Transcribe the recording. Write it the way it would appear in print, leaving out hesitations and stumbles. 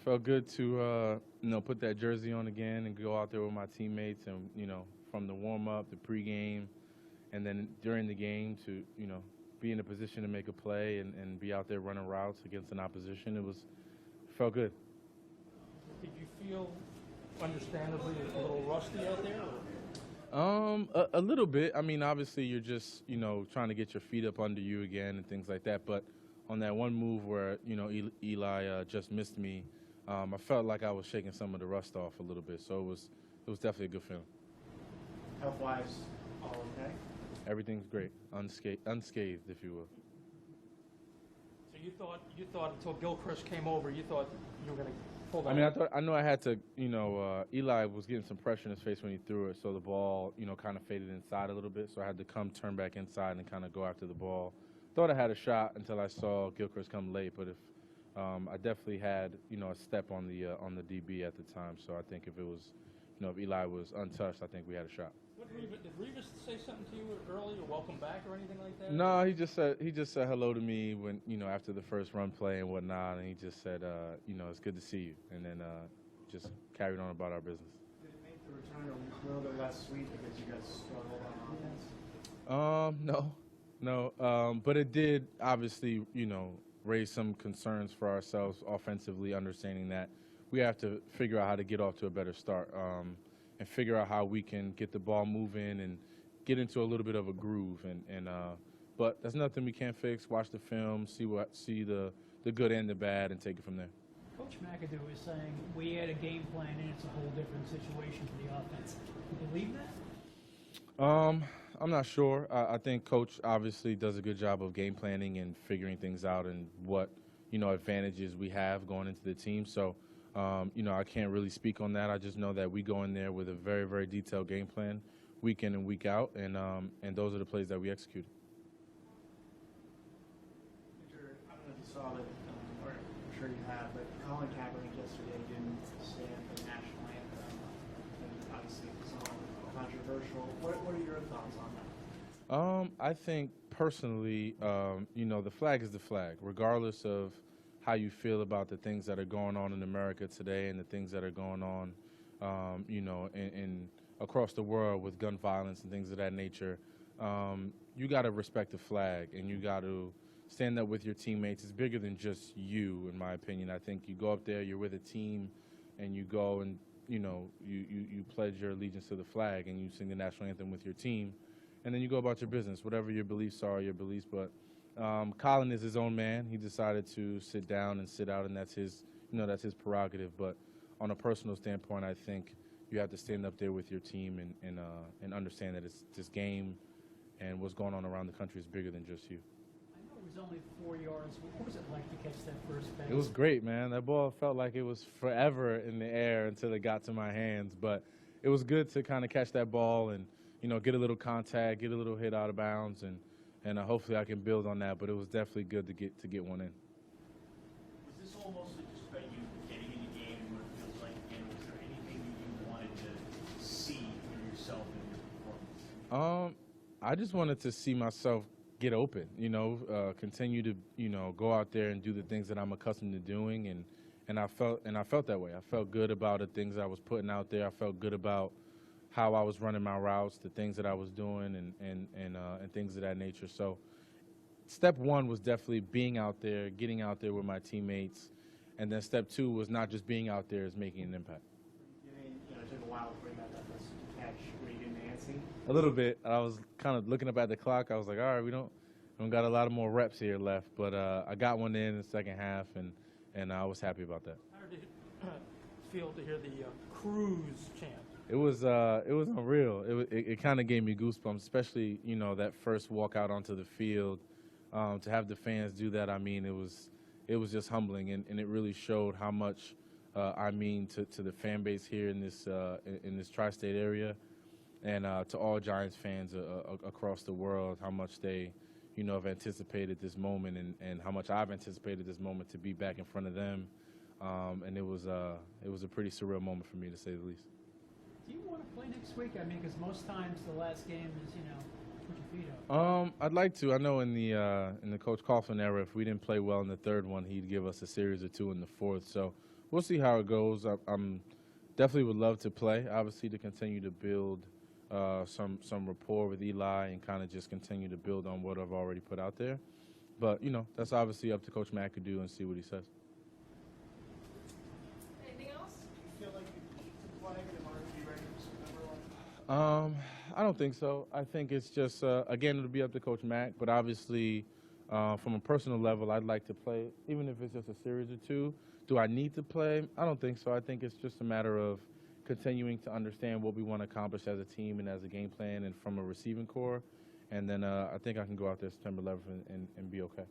felt good to put that jersey on again and go out there with my teammates, and from the warm up, the pregame, and then during the game to be in a position to make a play and be out there running routes against an opposition. Felt good. Did you feel, understandably, a little rusty out there? A little bit. I mean, obviously, you're just trying to get your feet up under you again and things like that. But on that one move where Eli just missed me, I felt like I was shaking some of the rust off a little bit. So it was definitely a good feeling. Health-wise, all okay? Everything's great, unscathed, if you will. So you thought until Gilchrist came over, you thought you were going to pull that. I mean, I know I had to. Eli was getting some pressure in his face when he threw it, so the ball, kind of faded inside a little bit. So I had to turn back inside and kind of go after the ball. Thought I had a shot until I saw Gilchrist come late, but I definitely had a step on the DB at the time. So I think if it was, if Eli was untouched, I think we had a shot. Did Revis say something to you early, or welcome back, or anything like that? No, he just said hello to me when after the first run play and whatnot, and he just said it's good to see you, and then just carried on about our business. Did it make the return a little bit less sweet because you guys struggled on offense? No, but it did obviously raise some concerns for ourselves offensively, understanding that we have to figure out how to get off to a better start. And figure out how we can get the ball moving and get into a little bit of a groove. But that's nothing we can't fix. Watch the film, see the good and the bad, and take it from there. Coach McAdoo is saying we had a game plan and it's a whole different situation for the offense. Do you believe that? I'm not sure. I think Coach obviously does a good job of game planning and figuring things out and what advantages we have going into the team. So. I can't really speak on that. I just know that we go in there with a very, very detailed game plan, week in and week out, and those are the plays that we execute. Victor, I don't know if you saw it, or I'm sure you have, but Colin Kaepernick yesterday didn't stand for the national anthem, and obviously it's controversial. What are your thoughts on that? I think personally, the flag is the flag, regardless of how you feel about the things that are going on in America today and the things that are going on, in across the world with gun violence and things of that nature. You got to respect the flag, and you got to stand up with your teammates. It's bigger than just you, in my opinion. I think you go up there, you're with a team, and you go and you pledge your allegiance to the flag, and you sing the national anthem with your team, and then you go about your business, whatever your beliefs are, your beliefs, but. Colin is his own man. He decided to sit down and sit out, and that's his prerogative. But on a personal standpoint, I think you have to stand up there with your team and understand that it's this game and what's going on around the country is bigger than just you. I know it was only 4 yards. What was it like to catch that first base? It was great, man. That ball felt like it was forever in the air until it got to my hands. But it was good to kind of catch that ball and get a little contact, get a little hit out of bounds, and hopefully I can build on that. But it was definitely good to get one in. Was this all mostly just about you getting in the game and what it feels like? And was there anything that you wanted to see for yourself in your performance? I just wanted to see myself get open. Continue to go out there and do the things that I'm accustomed to doing, and I felt that way. I felt good about the things I was putting out there. I felt good about how I was running my routes, the things that I was doing, and things of that nature. So step one was definitely being out there, getting out there with my teammates, and then step two was not just being out there, is making an impact. It took a while before you got that first catch. Were you getting antsy? A little bit. I was kind of looking up at the clock. I was like, all right, we don't got a lot of more reps here left, but I got one in the second half, and I was happy about that. How did it feel to hear the Cruz chant? It was unreal. It kind of gave me goosebumps, especially that first walk out onto the field. To have the fans do that, I mean, it was just humbling, and it really showed how much I mean to the fan base here in this tri-state area, and to all Giants fans across the world, how much they have anticipated this moment, and how much I've anticipated this moment to be back in front of them. And it was a pretty surreal moment for me, to say the least. Do you want to play next week? I mean, because most times the last game is, put your feet up. I'd like to. I know in the Coach Coughlin era, if we didn't play well in the third one, he'd give us a series or two in the fourth. So we'll see how it goes. I'm definitely would love to play, obviously, to continue to build some rapport with Eli and kind of just continue to build on what I've already put out there. But, that's obviously up to Coach McAdoo and see what he says. Anything else? Do you feel like you need to play in order to be ready for September 11th? I don't think so. I think it's just, again, it'll be up to Coach Mack, but obviously from a personal level, I'd like to play, even if it's just a series or two. Do I need to play? I don't think so. I think it's just a matter of continuing to understand what we want to accomplish as a team and as a game plan and from a receiving core. And then I think I can go out there September 11th and be okay.